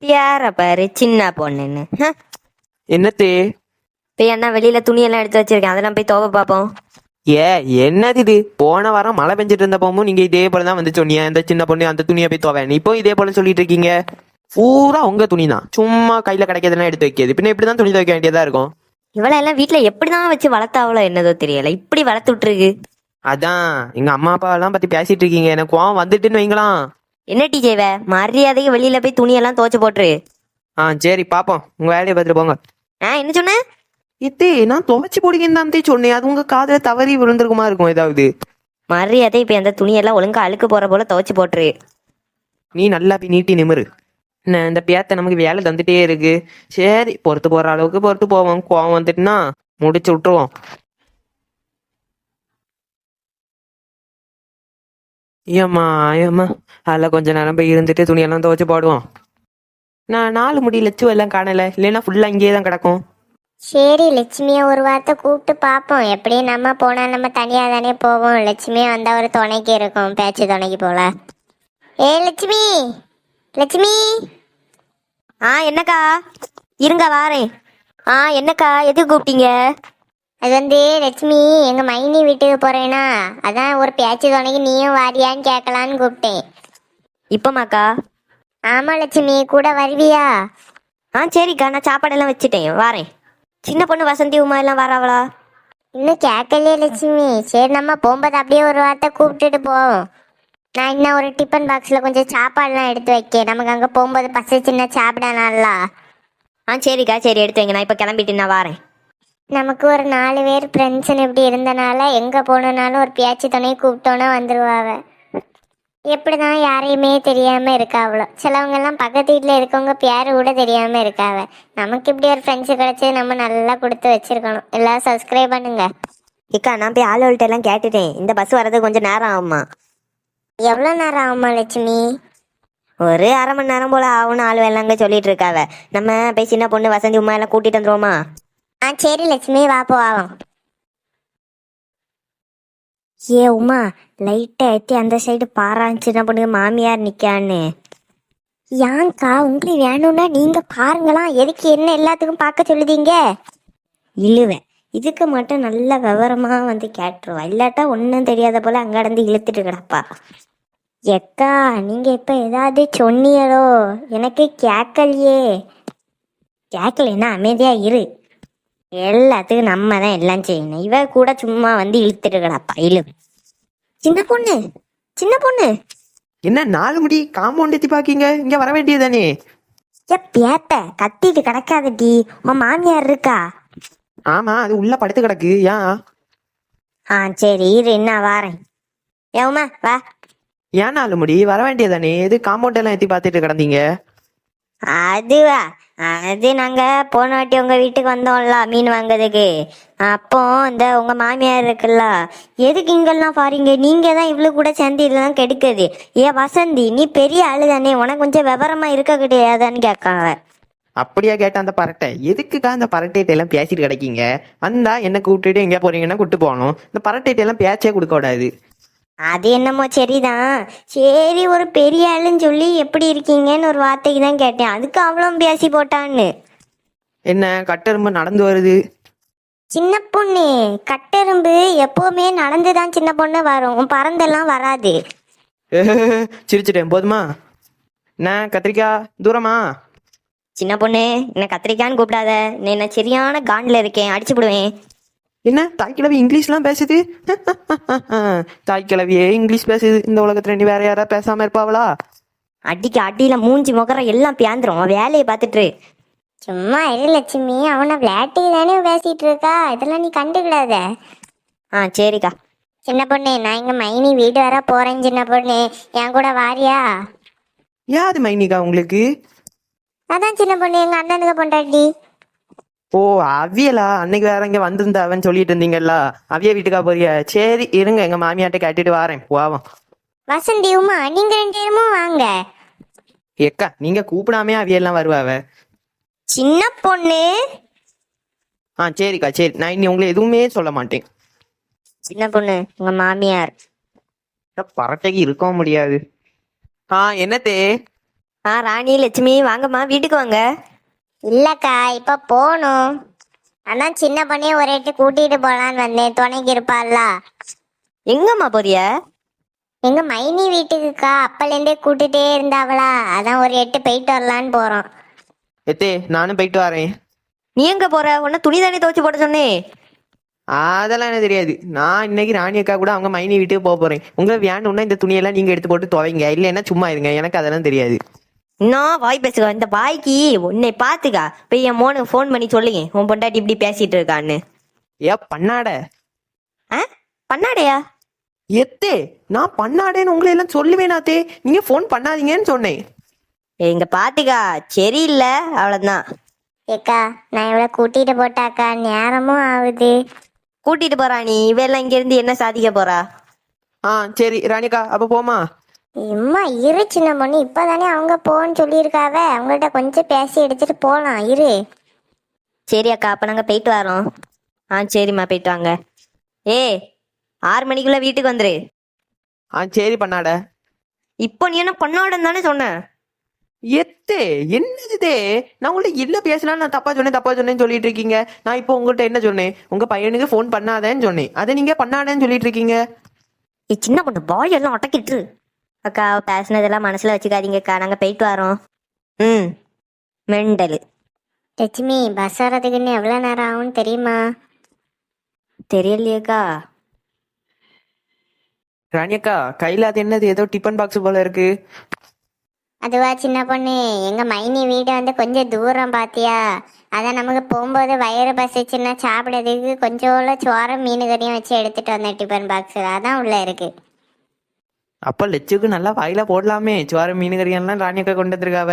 யார பாரு சின்ன பொண்ணுன்னு. என்னத்தே? போய் அண்ணா வெளியில துணியெல்லாம் எடுத்து வச்சிருக்கேன், அதெல்லாம் போய் துவ பார்ப்போம். ஏ, என்னது இது? போன வாரம் மழை பெஞ்சிட்டு இருந்தப்பவும் நீங்க இதே போல தான் வந்து சொன்னீங்க, இந்த சின்ன பொண்ணு அந்த துணியை போய் துவைன். இப்போ இதே போல சொல்லிட்டு இருக்கீங்க. பூரா உங்க துணி தான், சும்மா கையில கிடைக்கிறதெல்லாம் எடுத்து வைக்கிறது. பின்ன இப்படிதான் துணி துவைக்க வேண்டியதா இருக்கும். இவளெல்லாம் வீட்டுல எப்படிதான் வச்சு வளர்த்தாவளோ என்னதோ தெரியல, இப்படி வளர்த்து விட்டுருக்கு. அதான் எங்க அம்மா அப்பா எல்லாம் பத்தி பேசிட்டு இருக்கீங்க, எனக்கு கோவம் வந்துட்டுன்னு வைங்களாம். என்ன டீச்சேவ, மரியாதைக்கு வெளியில போய் துணியெல்லாம் துவைச்சு போட்டுரு. சரி பாப்போம், உங்க வேலையை பார்த்துட்டு போங்க. என்ன சொன்ன? இத்தே, நான் துவைச்சு போடுங்கன்னு தான் சொன்னேன். அது உங்க காதுல தவறி விழுந்திருக்குமா இருக்கும் ஏதாவது. மரியாதை இப்ப அந்த துணியெல்லாம் ஒழுங்கா அழுக்கு போற போல துவைச்சு போட்டுரு. நீ நல்லா போய் நீட்டி நிமிரு. என்ன இந்த பேத்த நமக்கு வேலை தந்துட்டே இருக்கு. சரி, பொறுத்து போற அளவுக்கு பொறுத்து போவோம். கோவம் வந்துட்டுனா முடிச்சு விட்டுருவோம். ஏம்மா ஏம்மா, அதில் கொஞ்ச நேரம் போய் இருந்துட்டு துணியெல்லாம் துவைச்சு போடுவோம். நான் 4 முடி லட்சு எல்லாம் காணல, இல்லைன்னா ஃபுல்லா இங்கேயே தான் கிடக்கும். சரி, லட்சுமியை ஒரு வார்த்தை கூப்பிட்டு பார்ப்போம். எப்படியும் நம்ம போனால் நம்ம தனியாக தானே போவோம். லட்சுமியை வந்தால் ஒரு துணைக்கு இருக்கும், பேச்சு துணைக்கு போல. ஏ லட்சுமி, லட்சுமி. என்னக்கா? இருங்க வாரேன். என்னக்கா, எதுக்கு கூப்பிட்டீங்க? அது வந்து லட்சுமி, எங்கள் மைனி வீட்டுக்கு போகிறேன்னா, அதான் ஒரு பேச்சு துணைக்கு நீயும் வாரியான்னு கேட்கலான்னு கூப்பிட்டேன். இப்பமாக்கா? ஆமாம் லட்சுமி, கூட வருவியா? சரிக்கா, நான் சாப்பாடெல்லாம் வச்சுட்டேன், வாரேன். சின்ன பொண்ணு வசந்தி உமா எல்லாம் வராவளா? இன்னும் கேட்கலையே லட்சுமி. சரி, நம்ம போகும்போது அப்படியே ஒரு வார்த்தை கூப்பிட்டுட்டு போவோம். நான் இன்னும் ஒரு டிஃபன் பாக்ஸில் கொஞ்சம் சாப்பாடுலாம் எடுத்து வைக்க, நமக்கு அங்கே போகும்போது பசிச்சுன்னா சாப்பிடலாம்ல. சரிக்கா, சரி எடுத்து வைங்க, நான் இப்போ கிளம்பிட்டு நான் வாரேன். நமக்கு ஒரு 4 பேர் ஃப்ரெண்ட்ஸுன்னு இப்படி இருந்தனால எங்கே போகணுன்னாலும் ஒரு பேச்சு துணை கூப்பிட்டோன்னா வந்துடுவாவ. எப்படி தான் யாரையுமே தெரியாமல் இருக்கா அவ்வளோ. சிலவங்கெல்லாம் பக்கத்து வீட்டில் இருக்கவங்க பேர் கூட தெரியாமல் இருக்காவ. நமக்கு இப்படி ஒரு ஃப்ரெண்ட்ஸு கிடச்சி நம்ம நல்லா கொடுத்து வச்சுருக்கணும். எல்லாம் சப்ஸ்கிரைப் பண்ணுங்க. இக்கா, நான் போய் ஆளுகள்கிட்ட எல்லாம் கேட்டுட்டேன், இந்த பஸ் வர்றது கொஞ்சம் நேரம் ஆகுமா. எவ்வளோ நேரம் ஆகுமா லட்சுமி? ஒரு அரை மணி நேரம் போல ஆகும்னு ஆளு எல்லாங்க சொல்லிட்டு இருக்காவ. நம்ம போய் சின்ன பொண்ணு வசந்தி உமா எல்லாம் கூட்டிட்டு வந்துருவோமா? சரி லட்சுமி, வா போவோம். ஏ உமா, லைட்டை ஏற்றி அந்த சைடு பாரான்னு சின்ன பொண்ணுக்கு மாமியார் நிற்கான்னு. ஏன்க்கா, உங்களுக்கு வேணும்னா நீங்கள் பாருங்களாம், எதுக்கு என்ன எல்லாத்துக்கும் பார்க்க சொல்லுதீங்க? இழுவேன், இதுக்கு மட்டும் நல்ல விவரமாக வந்து கேட்டுருவா, இல்லாட்டா ஒன்றும் தெரியாத போல அங்கே நடந்து இழுத்துட்டு கிடப்பா. எக்கா, நீங்கள் இப்போ ஏதாவது சொன்னீங்களோ? எனக்கு கேட்கலையே. கேட்கலன்னா அமைதியாக இரு, எல்லாத்துக்கும் நம்ம தான் எல்லாம் செய்யணும். இவ கூட சும்மா வந்து இழுத்துட்டு கிடப்பா, இழுவேன். சின்ன பொண்ணு, சின்ன பொண்ணு. என்ன 4 முடி காம்பவுண்ட் எத்தி பாக்கீங்க? இங்க வர வேண்டியதானே? பேத்த கத்திட்டு கிடக்காதடி, உன் மாமியார் இருக்கா? ஆமா, அது உள்ள படுத்து கிடக்கு. ஏன்? சரி இரு, என்ன வாரேன். ஏமா வா. ஏன் 4 முடி வர வேண்டியதானே? எது காம்பவுண்ட் எல்லாம் எத்தி பார்த்துட்டு கிடந்தீங்க? அதுவா, அது நாங்க போன வாட்டி உங்க வீட்டுக்கு வந்தோம்ல மீன் வாங்குறதுக்கு, அப்போ இந்த உங்க மாமியார் இருக்குல்ல, எதுக்கு இங்கெல்லாம் பாருங்க, நீங்க தான் இவ்வளவு கூட சேர்ந்து இதெல்லாம் கெடுக்குது. ஏன் வசந்தி, நீ பெரிய ஆளு தானே, உனக்கு கொஞ்சம் விவரமா இருக்க கிடையாதான்னு கேட்காங்க. அப்படியா கேட்ட அந்த பரட்டை? எதுக்குக்கா அந்த பரட்டையிட்ட எல்லாம் பேசிட்டு கிடைக்கீங்க? வந்தா என்ன கூப்பிட்டுட்டு எங்க போறீங்கன்னா கூப்பிட்டு போகணும். இந்த பரட்டையிட்ட எல்லாம் பேச்சே கொடுக்க கூடாது. அது என்னமோ சரிதான். சரி, ஒரு பெரிய ஆளுன்னு சொல்லி எப்படி இருக்கீங்கன்னு ஒரு வார்த்தைக்கு தான் கேட்டேன், அதுக்கு அவ்வளோ பேசி போட்டான்னு. என்ன கட்டெரும்பு நடந்து வருது? சின்ன பொண்ணு, கட்டெரும்பு எப்பவுமே நடந்துதான் சின்ன பொண்ணு வரும், பறந்தெல்லாம் வராது. சிரிச்சிட்டேன், போதுமா? என்ன கத்திரிக்காய் தூரமா? சின்ன பொண்ணு, என்ன கத்திரிக்கான்னு கூப்பிடாத, நான் சரியான காண்டில் இருக்கேன், அடிச்சு விடுவேன். என்ன தாய்க்கிழவி இங்கிலீஷ்லாம் பேசுது? தாய்க்கிழவியே இங்கிலீஷ் பேசுது. இந்த உலகத்துல நீ வேற யாரா பேசாம இருப்பாவளா? அடிக்கு அடியில மூஞ்சி முகர எல்லாம் பேந்துரும், வேலையை பார்த்துட்டு. சும்மா இரு லட்சுமி, அவனை விளையாட்டி தானே பேசிட்டு இருக்கா, இதெல்லாம் நீ கண்டுக்கிடாத. சரிக்கா. சின்ன பொண்ணு, நான் இங்க மைனி வீடு வர போறேன். சின்ன பொண்ணு, என் கூட வாரியா? யாது மைனிகா உங்களுக்கு? அதான் சின்ன பொண்ணு, எங்க அண்ணனுக்கு பொண்டாட்டி. ஓ, அவியலா? அன்னைக்கு வேற இங்க வந்திருந்த அவன் சொல்லிட்டு இருந்தீங்கல்ல, அவிய வீட்டுக்கா போறியா? சரி இருங்க, எங்க மாமியாட்ட கேட்டுட்டு வாரேன், போவோம். வசந்தி உமா, நீங்க 2 பேருமும் வாங்க. ஏக்கா, நீங்க கூப்பிடாமே அவியெல்லாம் வருவாவ. சின்ன பொண்ணு. சரிக்கா, சரி, நான் இனி உங்களை எதுவுமே சொல்ல மாட்டேன். சின்ன பொண்ணு, உங்க மாமியார். பரட்டைக்கு இருக்கவும் முடியாது. என்னத்தே? ராணி லட்சுமி வாங்கம்மா வீட்டுக்கு வாங்க. இல்லக்கா இப்ப போகணும். அதான் சின்ன பொண்ணையே ஒரு எட்டு கூட்டிட்டு போலான்னு வந்தேன், துணைக்கு இருப்பாள்ல. எங்கம்மா போறிய? எங்க மைனி வீட்டுக்குக்கா, அப்பலேருந்தே கூட்டிட்டே இருந்தாவளா, அதான் ஒரு எட்டு போயிட்டு வரலான்னு போறோம். எத்தே நானும் போயிட்டு வரேன். நீ எங்க போற? உன்ன துணி தானே துவைச்சு போட சொன்னேன். அதெல்லாம் எனக்கு தெரியாது. நான் இன்னைக்கு ராணி அக்கா கூட அவங்க மைனி வீட்டுக்கு போக போறேன். உங்களுக்கு வேணும்னா இந்த துணியெல்லாம் நீங்க எடுத்து போட்டு துவைங்க, இல்லைன்னா சும்மா இருங்க, எனக்கு அதெல்லாம் தெரியாது. இன்னும் வாய் பேசுக. இந்த வாய்க்கு உன்னை பாத்துக்கா. போய் என் மோனுக்கு ஃபோன் பண்ணி சொல்லுங்க உன் பொண்டாட்டி இப்படி பேசிட்டு இருக்கான்னு. பண்ணாட ஆ பண்ணாடையா? எத்தே நான் பண்ணாடேன்னு உங்களை எல்லாம் சொல்லுவேனாத்தே, நீங்க ஃபோன் பண்ணாதீங்கன்னு சொன்னேன். இங்க பாத்துக்கா, சரியில்லை அவ்வளவுதான். ஏக்கா நான் இவளை கூட்டிட்டு போட்டாக்கா, நேரமும் ஆகுது. கூட்டிட்டு போறா நீ? இவெல்லாம் இங்க இருந்து என்ன சாதிக்க போறா? சரி ராணிக்கா, அப்ப போமா. இம்மா இரு சின்ன பொண்ணு, இப்பதானே அவங்க போன்னு சொல்லியிருக்காவ, அவங்கள்ட்ட கொஞ்சம் பேசி எடுத்துட்டு போலாம், இரு. சரி அக்கா, அப்ப நாங்க போயிட்டு வரோம். சரிம்மா போயிட்டு வாங்க. 6 மணிக்குள்ள வீட்டுக்கு வந்துரு. சரி பண்ணாட. இப்போ நீ என்ன பண்ணாடன்னு தானே சொன்ன? எத்தே என்னது? நான் உங்கள்ட்ட என்ன பேசலாம், நான் தப்பா சொன்னேன்னு சொல்லிட்டு இருக்கீங்க. நான் இப்போ உங்கள்கிட்ட என்ன சொன்னேன்? உங்க பையனுக்கு ஃபோன் பண்ணாதேன்னு சொன்னேன், அதை நீங்க பண்ணாதேன்னு சொல்லிட்டு இருக்கீங்க. சின்ன பொண்ணு பாய் எல்லாம் அடக்கிட்டு. அக்கா பேசினதெல்லாம் மனசுல வச்சுக்காதீங்கக்கா, நாங்க போயிட்டு வரோம். மெண்டலு. லட்சுமி பஸ் வர்றதுக்கு இன்னும் எவ்வளோ நேரம் ஆகும்னு தெரியுமா? தெரியலையேக்கா. ராணியக்கா கையில அது என்னது, ஏதோ டிஃபன் பாக்ஸ் போல இருக்கு. அதுவா சின்ன பொண்ணு, எங்க மைனி வீடு வந்து கொஞ்சம் தூரம் பாத்தியா, அதான் நமக்கு போகும்போது வயிறு பசிச்சுன்னா சாப்பிடறதுக்கு கொஞ்சோல சோரம் மீன் கறியும் வச்சு எடுத்துட்டு வந்தேன் டிஃபன் பாக்ஸ், அதான் உள்ள இருக்கு. அப்ப லட்சுக்கு நல்லா வாயில போடலாமே, சோற மீன் கறியெல்லாம் ராணியக்கா கொண்டு வந்திருக்காவ.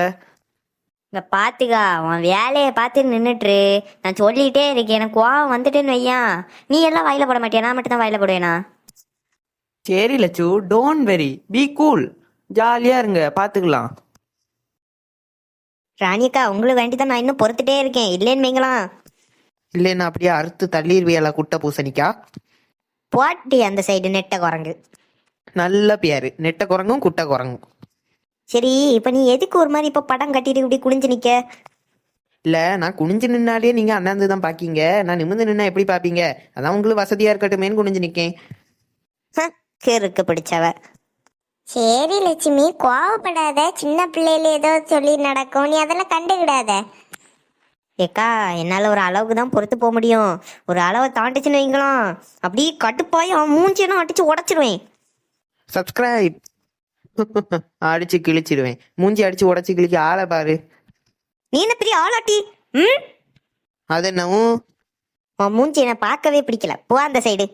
இங்க பாத்துக்கா, உன் வேலையை பார்த்து நின்றுட்டுரு. நான் சொல்லிட்டே இருக்கேன், எனக்கு கோவம் வந்துட்டேன்னு வையான். நீ எல்லாம் வாயில போட மாட்டியா? நான் மட்டும் தான் வாயில போடுவேனா? சரி Latchu, don't worry, be cool, ஜாலியா இருங்க, பாத்துக்கலாம். ராணியக்கா உங்களுக்கு வேண்டி தான் நான் இன்னும் பொறுத்துட்டே இருக்கேன், இல்லைன்னு வைங்களாம். இல்லைன்னா அப்படியே அறுத்து தள்ளிடுவியல குட்டை பூசணிக்கா. போட்டி அந்த சைடு நெட்ட குரங்கு. நல்ல பேரு, நெட்ட குரங்கும் குட்டை குரங்கும். சரி இப்ப நீ எதுக்கு ஒரு மாதிரி இப்ப படம் கட்டிட்டு இப்படி குனிஞ்சு நிக்க? இல்ல நான் குனிஞ்சு நின்னாலே நீங்க அண்ணாந்து தான் பாக்கீங்க, நான் நிமிர்ந்து நின்னா எப்படி பாப்பீங்க? அதான் உங்களுக்கு வசதியா இருக்கட்டுமேன்னு குனிஞ்சு நிக்கேன். கேருக்கு பிடிச்சவ. சரி லட்சுமி கோவப்படாத, சின்ன பிள்ளையில ஏதோ சொல்லி நடக்கும், நீ அதெல்லாம் கண்டுக்கிடாத. ஏக்கா என்னால ஒரு அளவுக்கு தான் பொறுத்து போக முடியும். ஒரு அளவை தாண்டிச்சுன்னு வைங்களாம், அப்படியே கட்டுப்பாய் அவன் மூஞ்சியெல்லாம் அடிச்சு உடச்சிருவேன். சப்ஸ்கிரைப். அடிச்சு கிழிச்சிருவேன், மூஞ்சி அடிச்சு உடச்சு கிழிக்க ஆளை பாரு. நீ என்ன பெரிய ஆளாட்டி? அது என்னவும் உன் மூஞ்சி என்ன பார்க்கவே பிடிக்கல, போ அந்த சைடு.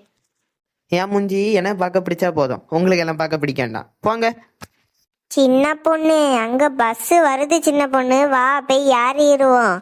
என் மூஞ்சி என்ன பார்க்க பிடிச்சா போதும், உங்களுக்கு எல்லாம் பார்க்க பிடிக்காண்டா, போங்க. சின்ன பொண்ணு அங்க பஸ் வருது, சின்ன பொண்ணு வா போய் யார் ஏறுவோம்.